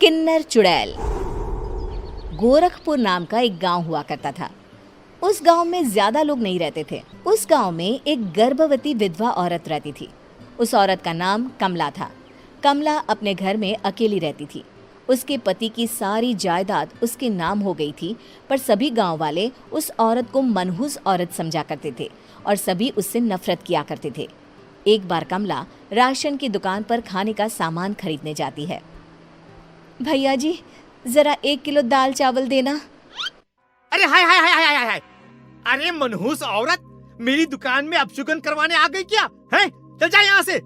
किन्नर चुड़ैल। गोरखपुर नाम का एक गांव हुआ करता था। उस गांव में ज्यादा लोग नहीं रहते थे। उस गांव में एक गर्भवती विधवा औरत रहती थी। उस औरत का नाम कमला था। कमला अपने घर में अकेली रहती थी। उसके पति की सारी जायदाद उसके नाम हो गई थी, पर सभी गांव वाले उस औरत को मनहूस औरत समझा करते थे और सभी उससे नफरत किया करते थे। एक बार कमला राशन की दुकान पर खाने का सामान खरीदने जाती है। भैया जी, जरा 1 किलो दाल चावल देना। अरे हाय हाय हाय हाय हाय हाय! अरे मनहूस औरत, मेरी दुकान में अपशुगन करवाने आ गई क्या? हैं? चल जा यहाँ से।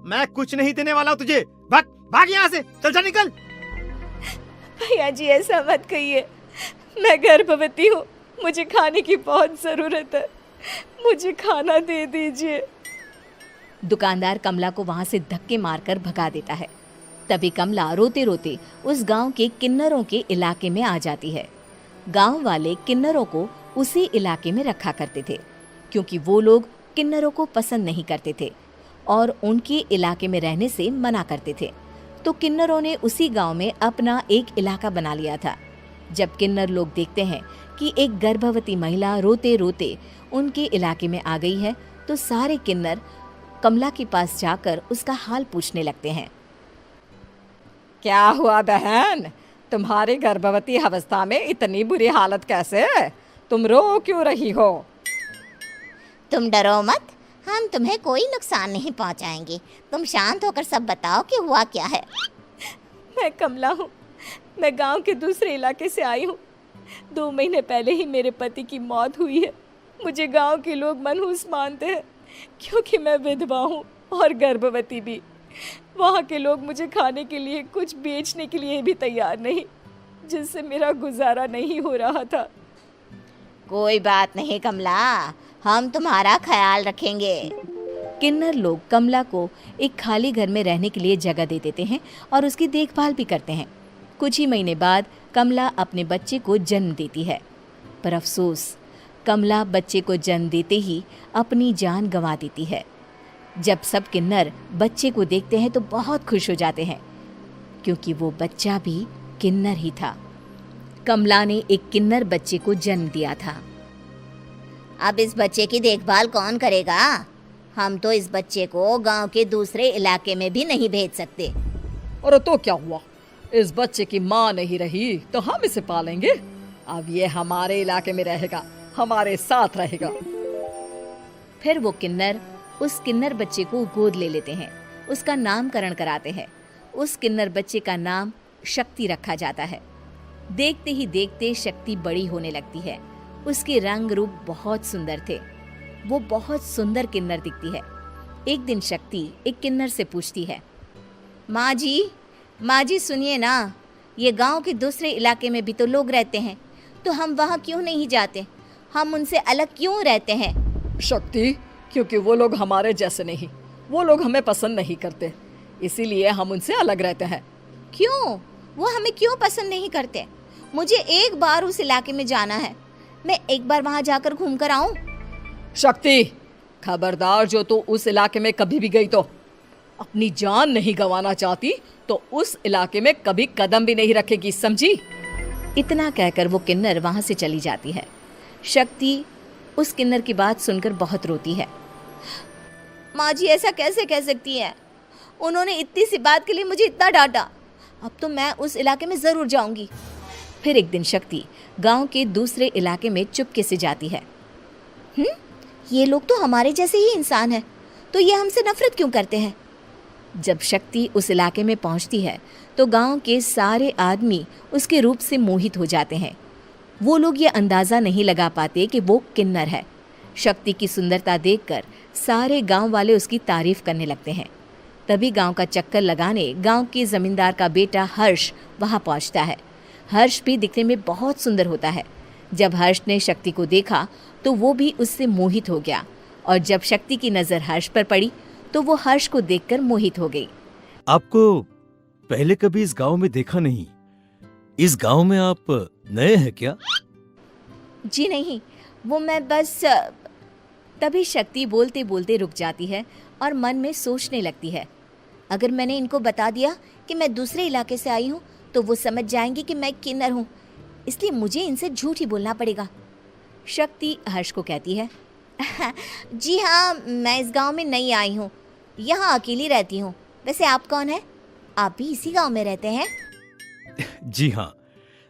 मैं कुछ नहीं देने वाला हूँ तुझे। भाग भाग यहाँ से, चल जा, निकल। भैया जी, ऐसा मत कहिए। मैं गर्भवती हूँ, मुझे खाने की बहुत जरूरत है। मुझे खाना दे दीजिए। दुकानदार कमला को वहां से धक्के मारकर भगा देता है। तभी कमला रोते रोते उस गांव के किन्नरों के इलाके में आ जाती है। गांव वाले किन्नरों को उसी इलाके में रखा करते थे, क्योंकि वो लोग किन्नरों को पसंद नहीं करते थे और उनके इलाके में रहने से मना करते थे। तो किन्नरों ने उसी गांव में अपना एक इलाका बना लिया था। जब किन्नर लोग देखते हैं कि एक गर्भवती महिला रोते रोते उनके इलाके में आ गई है, तो सारे किन्नर कमला के पास जाकर उसका हाल पूछने लगते हैं। क्या हुआ बहन, तुम्हारी गर्भवती अवस्था में इतनी बुरी हालत कैसे है? तुम रो क्यों रही हो? तुम डरो मत, हम तुम्हें कोई नुकसान नहीं पहुंचाएंगे। तुम शांत होकर सब बताओ कि हुआ क्या है। मैं कमला हूँ। मैं गांव के दूसरे इलाके से आई हूँ। 2 महीने पहले ही मेरे पति की मौत हुई है। मुझे गांव के लोग मनहूस मानते हैं, क्योंकि मैं विधवा हूँ और गर्भवती भी। वहाँ के लोग मुझे खाने के लिए कुछ बेचने के लिए भी तैयार नहीं, जिससे मेरा गुजारा नहीं हो रहा था। कोई बात नहीं कमला, हम तुम्हारा ख्याल रखेंगे। किन्नर लोग कमला को एक खाली घर में रहने के लिए जगह दे देते हैं और उसकी देखभाल भी करते हैं। कुछ ही महीने बाद कमला अपने बच्चे को जन्म देती है, पर अफसोस, कमला बच्चे को जन्म देते ही अपनी जान गंवा देती है। जब सब किन्नर बच्चे को देखते हैं तो बहुत खुश हो जाते हैं, क्योंकि वो बच्चा भी किन्नर ही था। कमला ने एक किन्नर बच्चे को जन्म दिया था। अब इस बच्चे की देखभाल कौन करेगा? हम तो इस बच्चे को गांव के दूसरे इलाके में भी नहीं भेज सकते। और तो क्या हुआ, इस बच्चे की माँ नहीं रही तो हम इसे पालेंगे। अब ये हमारे इलाके में रहेगा, हमारे साथ रहेगा। फिर वो किन्नर उस किन्नर बच्चे को गोद ले लेते हैं, उसका नामकरण कराते हैं। उस किन्नर बच्चे का नाम शक्ति रखा जाता है। देखते ही देखते शक्ति बड़ी होने लगती है। उसके रंग रूप बहुत सुंदर थे। वो बहुत सुंदर किन्नर दिखती है। एक दिन शक्ति एक किन्नर से पूछती है, माँ जी सुनिए ना, ये गांव के दूसरे इलाके में भी तो लोग रहते हैं, तो हम वहाँ क्यों नहीं जाते? हम उनसे अलग क्यों रहते हैं? शक्ति, क्योंकि वो लोग हमारे जैसे नहीं, वो लोग हमें पसंद नहीं करते, इसीलिए हम उनसे अलग रहते हैं। क्यों? वो हमें क्यों पसंद नहीं करते? मुझे एक बार उस इलाके में जाना है। मैं एक बार वहाँ जाकर घूम कर आऊँ। शक्ति, खबरदार, जो तू उस इलाके में कभी भी गई तो अपनी जान नहीं गंवाना चाहती तो उस इलाके में कभी कदम भी नहीं रखेगी, समझी? इतना कहकर वो किन्नर वहाँ से चली जाती है। शक्ति उस किन्नर की बात सुनकर बहुत रोती है। माँ जी, ऐसा कैसे कह सकती हैं? उन्होंने इतनी सी बात के लिए मुझे इतना डांटा। अब तो मैं उस इलाके में ज़रूर जाऊंगी। फिर एक दिन शक्ति गांव के दूसरे इलाके में चुपके से जाती है। ये लोग तो हमारे जैसे ही इंसान हैं, तो ये हमसे नफरत क्यों करते हैं? जब शक्ति उस इलाके में पहुंचती है तो गांव के सारे आदमी उसके रूप से मोहित हो जाते हैं। वो लोग ये अंदाज़ा नहीं लगा पाते कि वो किन्नर है। शक्ति की सुंदरता देखकर सारे गांव वाले उसकी तारीफ करने लगते हैं। तभी गांव का चक्कर लगाने गांव के जमींदार का बेटा हर्ष वहां पहुंचता है। हर्ष भी दिखने में बहुत सुंदर होता है। जब हर्ष ने शक्ति को देखा तो वो भी उससे मोहित हो गया, और जब शक्ति की नज़र हर्ष पर पड़ी तो वो हर्ष को देखकर मोहित हो गई। आपको पहले कभी इस गांव में देखा नहीं। इस गांव में आप नए हैं क्या? जी नहीं, वो मैं बस। तभी शक्ति बोलते बोलते रुक जाती है और मन में सोचने लगती है, अगर मैंने इनको बता दिया कि मैं दूसरे इलाके से आई हूँ तो वो समझ जाएंगे कि मैं किन्नर हूँ, इसलिए मुझे इनसे झूठ ही बोलना पड़ेगा। शक्ति हर्ष को कहती है, जी हाँ, मैं इस गांव में नई आई हूँ, यहाँ अकेली रहती हूँ। वैसे आप कौन है? आप भी इसी गांव में रहते हैं? जी हाँ,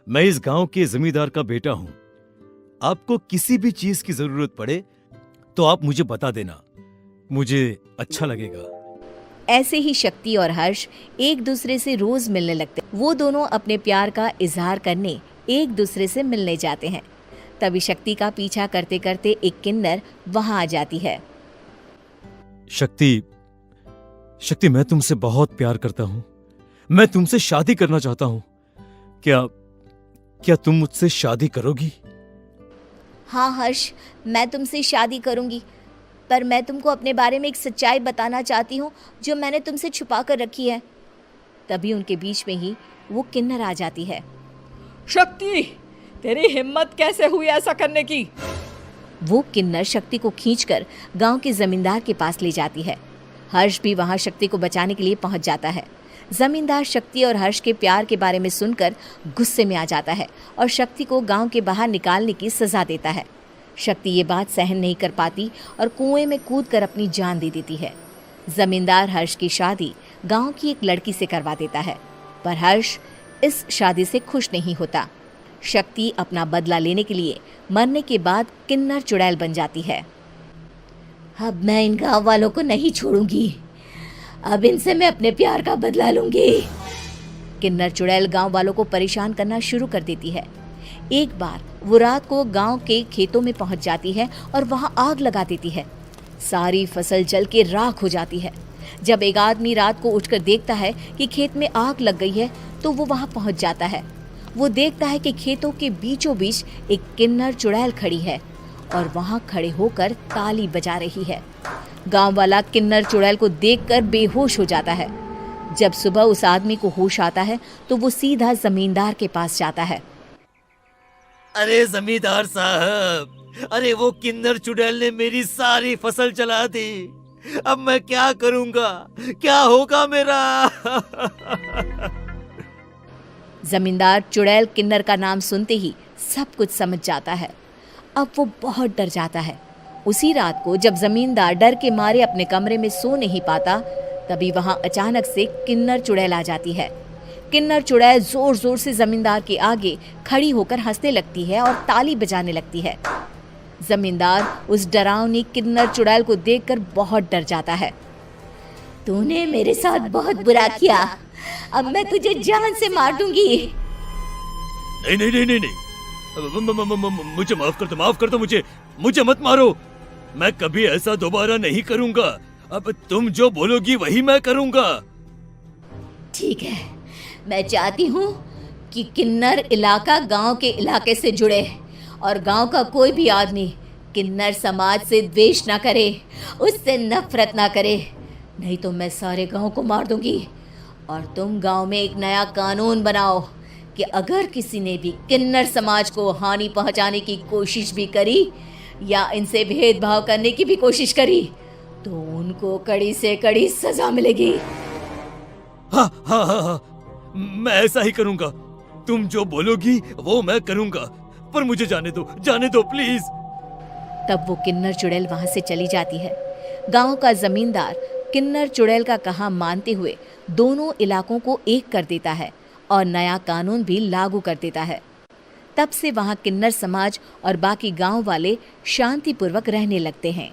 मैं इस गांव के जमींदार का बेटा हूँ। आपको किसी भी चीज की जरूरत पड़े तो आप मुझे बता देना, मुझे अच्छा लगेगा। ऐसे ही शक्ति और हर्ष एक दूसरे से रोज मिलने लगते। वो दोनों अपने प्यार का इजहार करने एक दूसरे से मिलने जाते हैं। तभी शक्ति का पीछा करते करते एक किन्नर वहां आ जाती है। शक्ति, शक्ति, मैं तुमसे बहुत प्यार करता हूँ। मैं तुमसे शादी करना चाहता हूँ। क्या तुम मुझसे शादी करोगी? हाँ हर्ष, मैं तुमसे शादी करूँगी, पर मैं तुमको अपने बारे में एक सच्चाई बताना चाहती हूँ जो मैंने तुमसे छुपा कर रखी है। तभी उनके बीच में ही वो किन्नर आ जाती है। शक्ति, तेरी हिम्मत कैसे हुई ऐसा करने की? वो किन्नर शक्ति को खींचकर गांव के जमींदार के पास ले जाती है। हर्ष भी वहां शक्ति को बचाने के लिए पहुंच जाता है। जमींदार शक्ति और हर्ष के प्यार के बारे में सुनकर गुस्से में आ जाता है और शक्ति को गांव के बाहर निकालने की सजा देता है। शक्ति ये बात सहन नहीं कर पाती और कुएं में कूदकर अपनी जान दे देती है। जमींदार हर्ष की शादी गांव की एक लड़की से करवा देता है, पर हर्ष इस शादी से खुश नहीं होता। शक्ति अपना बदला लेने के लिए मरने के बाद किन्नर चुड़ैल बन जाती है। अब मैं इन गाँव वालों को नहीं छोड़ूंगी, अब इनसे मैं अपने प्यार का बदला लूंगी। किन्नर चुड़ैल गांव वालों को परेशान करना शुरू कर देती है। एक बार वो रात को गांव के खेतों में पहुंच जाती है और वहां आग लगा देती है। सारी फसल जल के राख हो जाती है। जब एक आदमी रात को उठकर देखता है कि खेत में आग लग गई है तो वो वहां पहुंच जाता है। वो देखता है कि खेतों के बीचों बीच एक किन्नर चुड़ैल खड़ी है और वहां खड़े होकर ताली बजा रही है। गांव वाला किन्नर चुड़ैल को देखकर बेहोश हो जाता है। जब सुबह उस आदमी को होश आता है तो वो सीधा जमींदार के पास जाता है। अरे जमींदार साहब, अरे वो किन्नर चुड़ैल ने मेरी सारी फसल जला दी। अब मैं क्या करूंगा? क्या होगा मेरा? जमींदार चुड़ैल किन्नर का नाम सुनते ही सब कुछ समझ जाता है। अब वो बहुत डर जाता है। उसी रात को जब जमींदार डर के मारे अपने कमरे में सो नहीं पाता, तभी वहां अचानक से किन्नर चुड़ैल आ जाती है। किन्नर चुड़ैल जोर जोर से जमींदार के आगे खड़ी होकर हंसने लगती है और ताली बजाने लगती है। जमींदार उस डरावनी किन्नर चुड़ैल को देखकर बहुत डर जाता है। तूने मेरे साथ बहुत बुरा किया, अब मैं तुझे जान से मार दूंगी। नहीं नहीं नहीं नहीं नहीं, मुझे माफ कर दो, मुझे मत मारो। मैं कभी ऐसा दोबारा नहीं करूंगा। अब तुम जो बोलोगी वही मैं करूंगा। ठीक है, मैं चाहती हूँ कि किन्नर इलाका गांव के इलाके से जुड़े और गांव का कोई भी आदमी किन्नर समाज से द्वेष ना करे, उससे नफरत ना करे, नहीं तो मैं सारे गांव को मार दूंगी। और तुम गांव में एक नया कानून बनाओ कि अगर किसी ने भी किन्नर समाज को हानि पहुंचाने की कोशिश भी करी या इनसे भेदभाव करने की भी कोशिश करी तो उनको कड़ी से कड़ी सजा मिलेगी। हाँ हाँ हाँ हाँ, मैं ऐसा ही करूंगा। तुम जो बोलोगी वो मैं करूंगा, पर मुझे जाने दो प्लीज। तब वो किन्नर चुड़ैल वहां से चली जाती है। गांव का जमींदार किन्नर चुड़ैल का कहा मानते हुए दोनों इलाकों को एक कर देता है और नया कानून भी लागू कर देता है। तब से वहां किन्नर समाज और बाकी गांव वाले शांतिपूर्वक रहने लगते हैं।